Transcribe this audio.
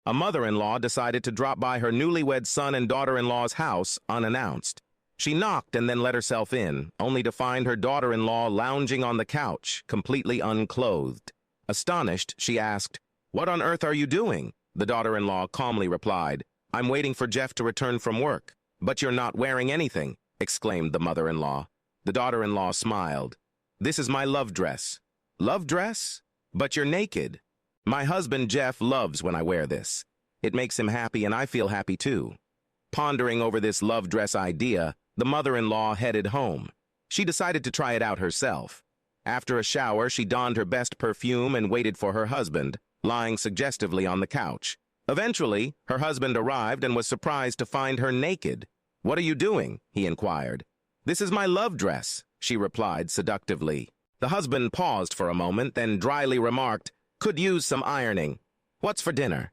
A mother-in-law decided to drop by her newlywed son and daughter-in-law's house unannounced. She knocked and then let herself in, only to find her daughter-in-law lounging on the couch, completely unclothed. Astonished, she asked, "What on earth are you doing?" The daughter-in-law calmly replied, "I'm waiting for Jeff to return from work." "But you're not wearing anything," exclaimed the mother-in-law. The daughter-in-law smiled. "This is my love dress." "Love dress? But you're naked." "My husband Jeff loves when I wear this. It makes him happy and I feel happy too." Pondering over this love dress idea, the mother-in-law headed home. She decided to try it out herself. After a shower, she donned her best perfume and waited for her husband, lying suggestively on the couch. Eventually, her husband arrived and was surprised to find her naked. "What are you doing?" he inquired. "This is my love dress," she replied seductively. The husband paused for a moment, then dryly remarked, "Could use some ironing. What's for dinner?"